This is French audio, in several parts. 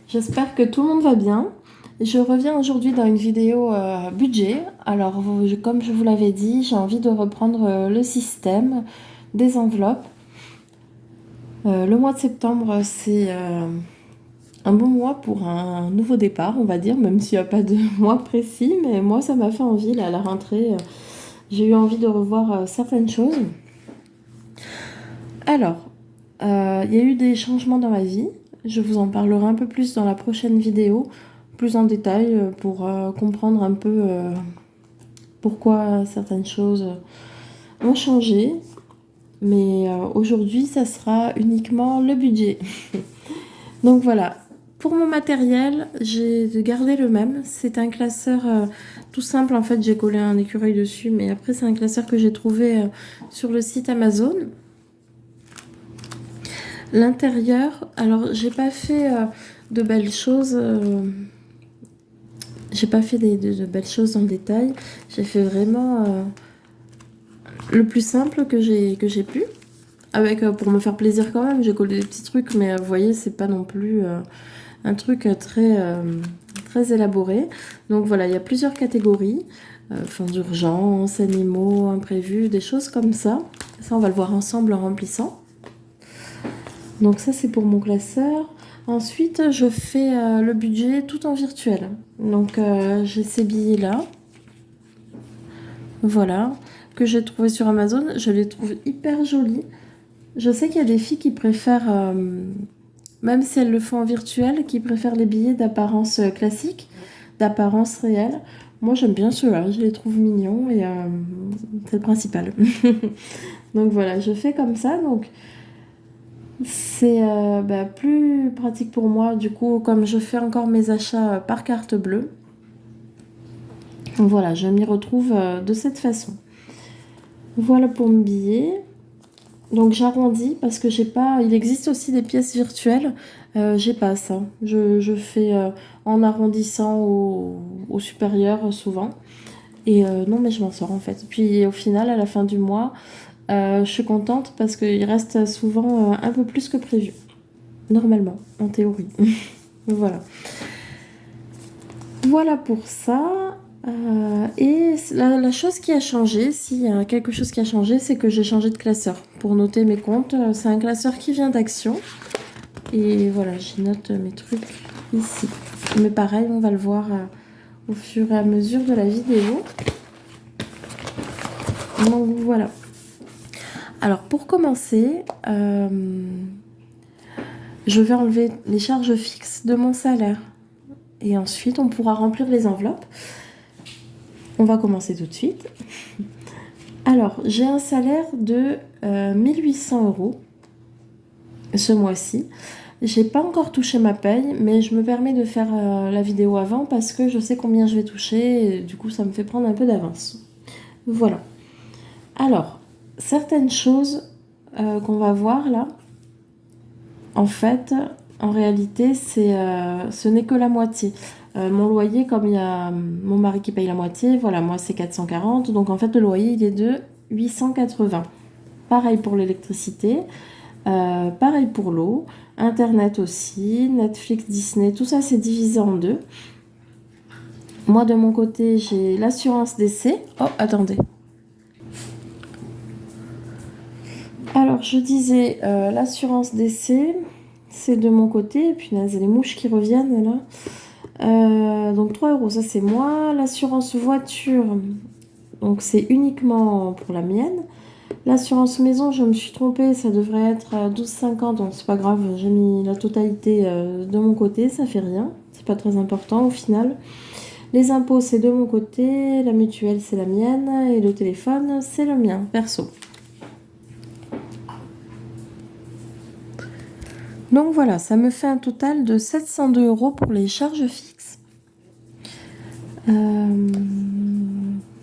J'espère que tout le monde va bien. Je reviens aujourd'hui dans une vidéo budget. Alors, comme je vous l'avais dit, j'ai envie de reprendre le système des enveloppes. Le mois de septembre, c'est un bon mois pour un nouveau départ, on va dire, même s'il n'y a pas de mois précis. Mais moi, ça m'a fait envie, là, à la rentrée. J'ai eu envie de revoir certaines choses. Alors, il y a eu des changements dans ma vie. Je vous en parlerai un peu plus dans la prochaine vidéo, plus en détail, pour comprendre un peu pourquoi certaines choses ont changé. Mais aujourd'hui, ça sera uniquement le budget. Donc voilà, pour mon matériel, j'ai gardé le même. C'est un classeur tout simple. En fait, j'ai collé un écureuil dessus, mais après, c'est un classeur que j'ai trouvé sur le site Amazon. L'intérieur, alors j'ai pas fait de belles choses, j'ai pas fait de belles choses dans le détail. J'ai fait vraiment le plus simple que j'ai pu, avec pour me faire plaisir quand même. J'ai collé des petits trucs, mais vous voyez, c'est pas non plus un truc très élaboré. Donc voilà, il y a plusieurs catégories, fonds d'urgence, animaux, imprévus, des choses comme ça. Ça, on va le voir ensemble en remplissant. Donc ça, c'est pour mon classeur. Ensuite, je fais le budget tout en virtuel. Donc j'ai ces billets-là. Voilà, que j'ai trouvé sur Amazon. Je les trouve hyper jolis. Je sais qu'il y a des filles qui préfèrent, même si elles le font en virtuel, qui préfèrent les billets d'apparence classique, d'apparence réelle. Moi, j'aime bien ceux-là. Je les trouve mignons et c'est le principal. Donc voilà, je fais comme ça. Donc c'est plus pratique pour moi, du coup, comme je fais encore mes achats par carte bleue. Voilà, je m'y retrouve de cette façon. Voilà pour mon billet. Donc j'arrondis parce que j'ai pas... Il existe aussi des pièces virtuelles. J'ai pas ça. Je fais en arrondissant au supérieur souvent. Et non, mais je m'en sors en fait. Puis au final, à la fin du mois... je suis contente parce qu'il reste souvent un peu plus que prévu. Normalement, en théorie. Voilà. Voilà pour ça. Et la chose qui a changé, s'il y a quelque chose qui a changé, c'est que j'ai changé de classeur. Pour noter mes comptes, c'est un classeur qui vient d'Action. Et voilà, j'y note mes trucs ici. Mais pareil, on va le voir au fur et à mesure de la vidéo. Donc voilà. Alors pour commencer, je vais enlever les charges fixes de mon salaire. Et ensuite, on pourra remplir les enveloppes. On va commencer tout de suite. Alors, j'ai un salaire de 1800 € ce mois-ci. J'ai pas encore touché ma paye, mais je me permets de faire la vidéo avant parce que je sais combien je vais toucher. Et du coup, ça me fait prendre un peu d'avance. Voilà. Alors, certaines choses qu'on va voir là, en fait, en réalité, ce n'est que la moitié. Mon loyer, comme il y a mon mari qui paye la moitié, voilà, moi c'est 440, donc en fait le loyer il est de 880. Pareil pour l'électricité, pareil pour l'eau, Internet aussi, Netflix, Disney, tout ça c'est divisé en deux. Moi de mon côté j'ai l'assurance décès. Oh, attendez. Alors je disais, l'assurance décès, c'est de mon côté, et puis là, c'est les mouches qui reviennent là. Donc 3 €, ça c'est moi. L'assurance voiture, donc c'est uniquement pour la mienne. L'assurance maison, je me suis trompée, ça devrait être à 12,50, donc c'est pas grave, j'ai mis la totalité de mon côté, ça fait rien, c'est pas très important au final. Les impôts, c'est de mon côté, la mutuelle, c'est la mienne, et le téléphone, c'est le mien, perso. Donc voilà, ça me fait un total de 702 € pour les charges fixes.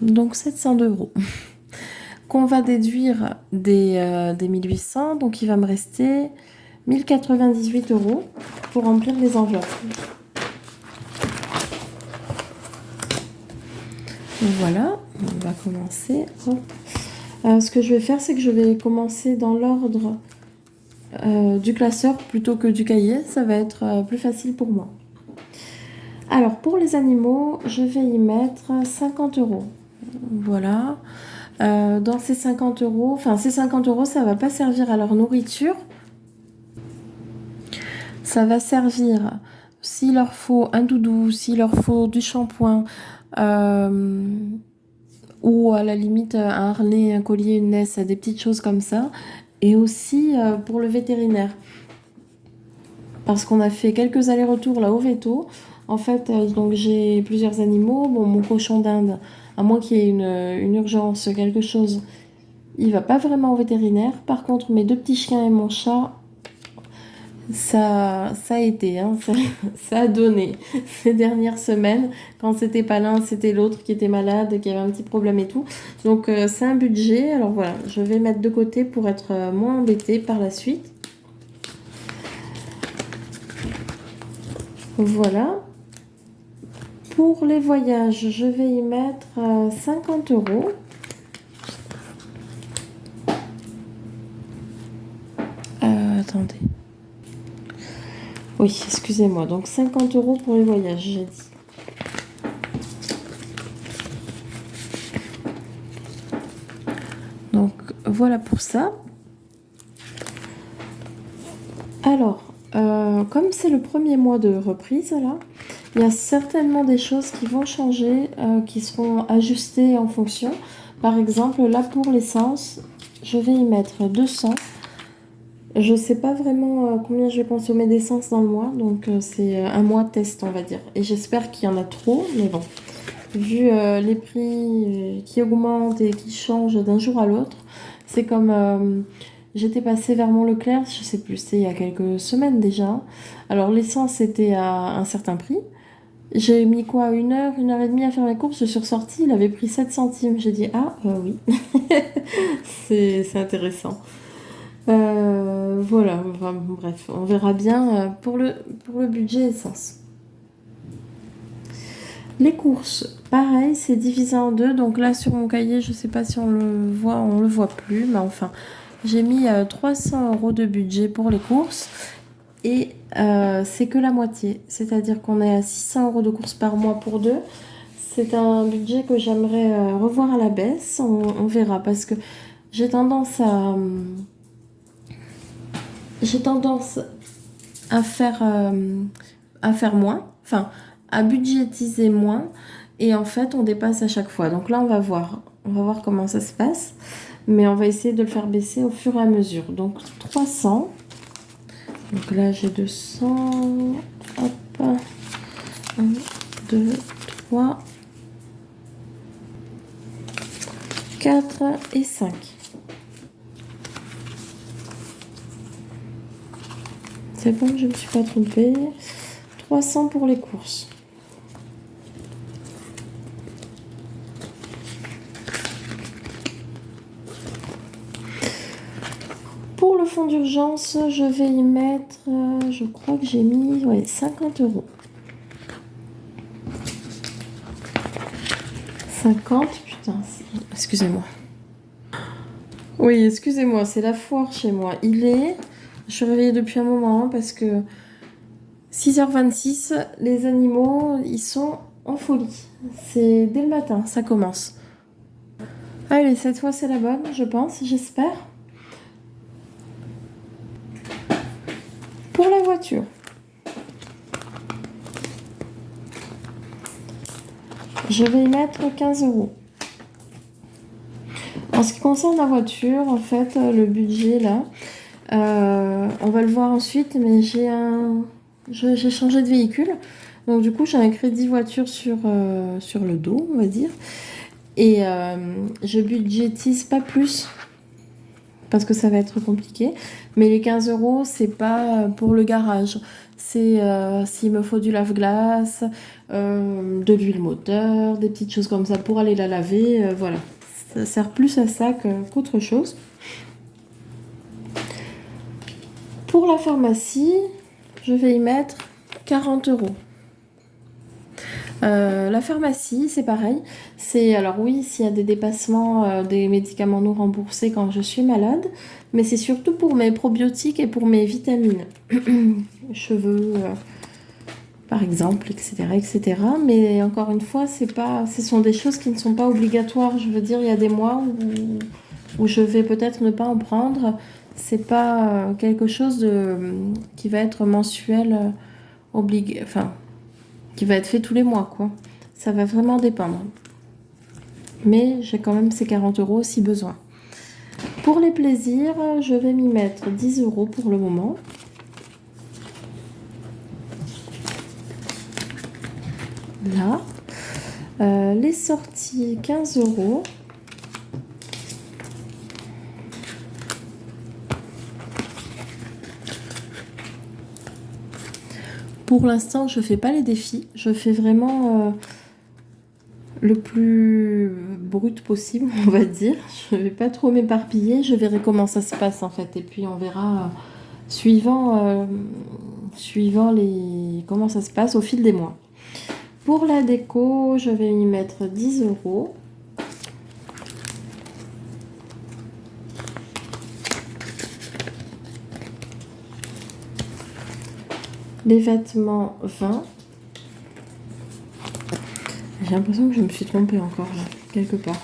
Donc 702 € qu'on va déduire des 1800, donc il va me rester 1098 € pour remplir les enveloppes. Donc voilà, on va commencer. Hop. Ce que je vais faire, c'est que je vais commencer dans l'ordre du classeur plutôt que du cahier. Ça va être plus facile pour moi. Alors, pour les animaux, je vais y mettre 50 €. Voilà. Dans ces 50 €, enfin, ces 50 €, ça va pas servir à leur nourriture. Ça va servir s'il leur faut un doudou, s'il leur faut du shampoing, ou à la limite un harnais, un collier, une laisse, des petites choses comme ça. Et aussi pour le vétérinaire. Parce qu'on a fait quelques allers-retours là au veto. En fait, donc j'ai plusieurs animaux. Bon, mon cochon d'Inde, à moins qu'il y ait une urgence, quelque chose, il va pas vraiment au vétérinaire. Par contre, mes 2 petits chiens et mon chat, ça a été, hein, ça a donné ces dernières semaines. Quand c'était pas l'un, c'était l'autre qui était malade, qui avait un petit problème et tout. Donc c'est un budget. Alors voilà, je vais mettre de côté pour être moins embêtée par la suite. Voilà. Pour les voyages, je vais y mettre 50 €. Attendez. Oui, excusez-moi. Donc 50 € pour les voyages, j'ai dit. Donc voilà pour ça. Alors, comme c'est le premier mois de reprise, là, il y a certainement des choses qui vont changer, qui seront ajustées en fonction. Par exemple, là pour l'essence, je vais y mettre 200. Je sais pas vraiment combien je vais consommer d'essence dans le mois, donc c'est un mois test, on va dire. Et j'espère qu'il y en a trop, mais bon. Vu les prix qui augmentent et qui changent d'un jour à l'autre, c'est comme j'étais passée vers mon Leclerc, je sais plus, c'était il y a quelques semaines déjà. Alors l'essence était à un certain prix. J'ai mis quoi, une heure et demie à faire mes courses, je suis ressortie, il avait pris 7 centimes. J'ai dit, ah oui, c'est intéressant. Voilà, enfin, bref, on verra bien pour le budget essence. Les courses, pareil, c'est divisé en deux. Donc là, sur mon cahier, je sais pas si on le voit plus, mais enfin, j'ai mis 300 € de budget pour les courses. Et c'est que la moitié. C'est-à-dire qu'on est à 600 € de courses par mois pour deux. C'est un budget que j'aimerais revoir à la baisse. On verra parce que j'ai tendance à faire moins, enfin à budgétiser moins, et en fait on dépasse à chaque fois. Donc là on va voir comment ça se passe, mais on va essayer de le faire baisser au fur et à mesure. Donc 300, donc là j'ai 200, hop, 1, 2, 3, 4 et 5. C'est bon, je ne me suis pas trompée. 300 pour les courses. Pour le fonds d'urgence, je vais y mettre, je crois que j'ai mis 50 €. 50, putain, excusez-moi. Oui, excusez-moi, c'est la foire chez moi. Je suis réveillée depuis un moment parce que 6h26, les animaux, ils sont en folie. C'est dès le matin, ça commence. Allez, cette fois c'est la bonne, je pense, j'espère. Pour la voiture, je vais y mettre 15 €. En ce qui concerne la voiture, en fait, le budget là, on va le voir ensuite, mais j'ai changé de véhicule. Donc du coup, j'ai un crédit voiture sur le dos, on va dire. Et je budgétise pas plus parce que ça va être compliqué. Mais les 15 €, c'est pas pour le garage. C'est s'il me faut du lave-glace, de l'huile moteur, des petites choses comme ça pour aller la laver. Voilà. Ça sert plus à ça qu'autre chose. Pour la pharmacie, je vais y mettre 40 euros. La pharmacie, c'est pareil. Alors oui, s'il y a des dépassements, des médicaments non remboursés quand je suis malade, mais c'est surtout pour mes probiotiques et pour mes vitamines, cheveux, par exemple, etc., etc. Mais encore une fois, ce sont des choses qui ne sont pas obligatoires. Je veux dire, il y a des mois où je vais peut-être ne pas en prendre. C'est pas quelque chose qui va être mensuel, enfin, qui va être fait tous les mois, quoi. Ça va vraiment dépendre. Mais j'ai quand même ces 40 euros si besoin. Pour les plaisirs, je vais m'y mettre 10 euros pour le moment. Là. Les sorties, 15 euros. Pour l'instant, je fais pas les défis. Je fais vraiment le plus brut possible, on va dire. Je vais pas trop m'éparpiller. Je verrai comment ça se passe en fait. Et puis on verra suivant comment ça se passe au fil des mois. Pour la déco, je vais y mettre 10 euros. Les vêtements, 20. J'ai l'impression que je me suis trompée encore là, quelque part.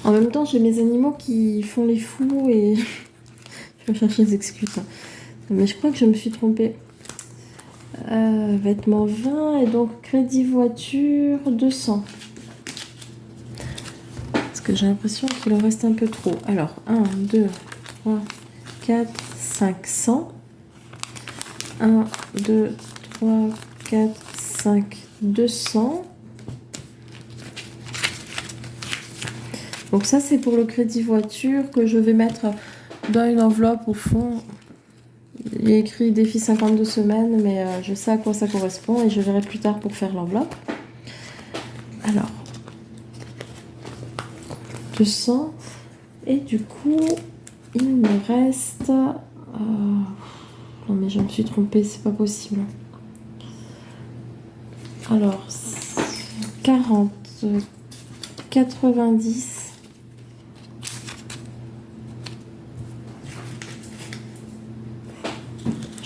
En même temps, j'ai mes animaux qui font les fous et je vais chercher des excuses. Mais je crois que je me suis trompée. Vêtements 20 et donc crédit voiture 200. Parce que j'ai l'impression qu'il en reste un peu trop. Alors, 1, 2, 3, 4, 500. 1, 2, 3, 4, 5, 200. Donc ça, c'est pour le crédit voiture que je vais mettre dans une enveloppe au fond. Il est écrit défi 52 semaines, mais je sais à quoi ça correspond et je verrai plus tard pour faire l'enveloppe. Alors, 200. Et du coup, il me reste... non mais je me suis trompée, c'est pas possible. Alors, 40, 90...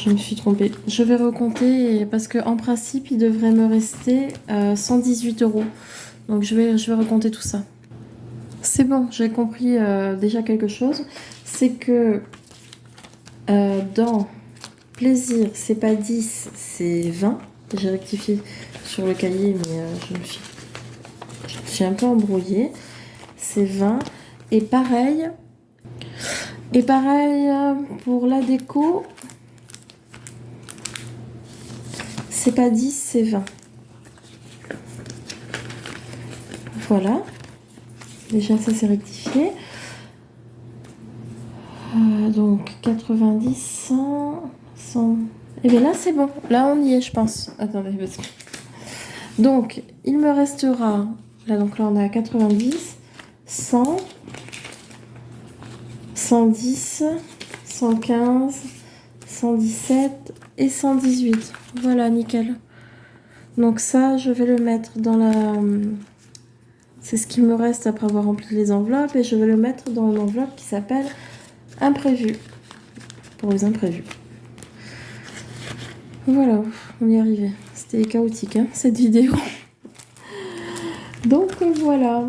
Je me suis trompée. Je vais recompter parce qu'en principe, il devrait me rester 118 euros. Donc je vais recompter tout ça. C'est bon, j'ai compris déjà quelque chose. C'est que dans plaisir, c'est pas 10, c'est 20. J'ai rectifié sur le cahier, mais je me suis un peu embrouillée. C'est 20. Et pareil pour la déco. C'est pas 10, c'est 20. Voilà. Déjà, ça c'est rectifié. Donc, 90, 100, 100... Et bien là, c'est bon. Là, on y est, je pense. Attendez, parce que... Donc, il me restera... Là, donc là, on est à 90, 100, 110, 115, 117 et 118. Voilà, nickel. Donc ça, je vais le mettre dans la... C'est ce qu'il me reste après avoir rempli les enveloppes. Et je vais le mettre dans une enveloppe qui s'appelle imprévu. Pour les imprévus. Voilà, on y est arrivé. C'était chaotique, hein, cette vidéo. Donc voilà.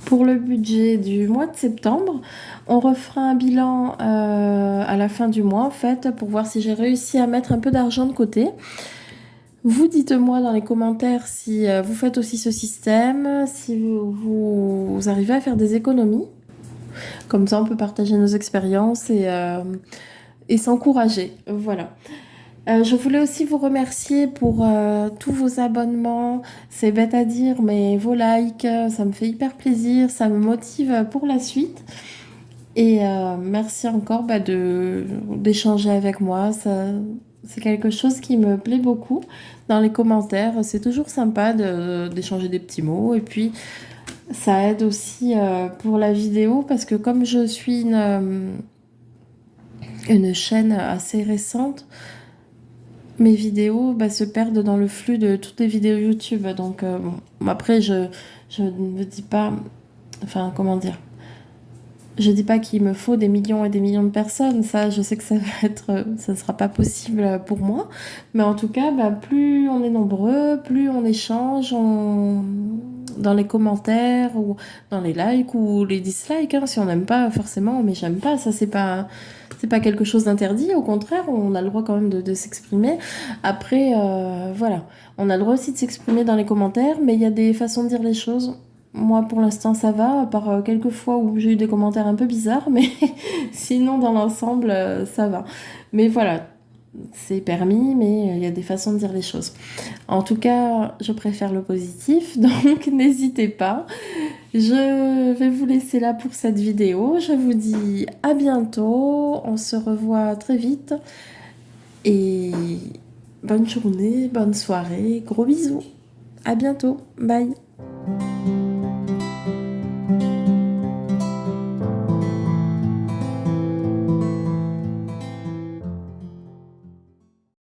Pour le budget du mois de septembre, on refera un bilan à la fin du mois, en fait, pour voir si j'ai réussi à mettre un peu d'argent de côté. Vous dites-moi dans les commentaires si vous faites aussi ce système, si vous arrivez à faire des économies. Comme ça, on peut partager nos expériences et s'encourager. Voilà. Je voulais aussi vous remercier pour tous vos abonnements. C'est bête à dire, mais vos likes, ça me fait hyper plaisir, ça me motive pour la suite. Et merci encore d'échanger avec moi. C'est quelque chose qui me plaît beaucoup. Dans les commentaires, c'est toujours sympa d'échanger des petits mots. Et puis, Ça aide aussi pour la vidéo parce que comme je suis une chaîne assez récente, mes vidéos se perdent dans le flux de toutes les vidéos YouTube. Donc bon, après, je ne me dis pas, enfin comment dire, je dis pas qu'il me faut des millions et des millions de personnes. Ça, je sais que ça va être, ça sera pas possible pour moi. Mais en tout cas, plus on est nombreux, plus on échange dans les commentaires ou dans les likes ou les dislikes, hein. Si on n'aime pas, forcément, mais j'aime pas. Ça, c'est pas quelque chose d'interdit. Au contraire, on a le droit quand même de s'exprimer. Après, voilà. On a le droit aussi de s'exprimer dans les commentaires, mais il y a des façons de dire les choses. Moi, pour l'instant, ça va, à part quelques fois où j'ai eu des commentaires un peu bizarres, mais sinon, dans l'ensemble, ça va. Mais voilà, c'est permis, mais il y a des façons de dire les choses. En tout cas, je préfère le positif, donc n'hésitez pas. Je vais vous laisser là pour cette vidéo. Je vous dis à bientôt. On se revoit très vite. Et bonne journée, bonne soirée, gros bisous. À bientôt. Bye.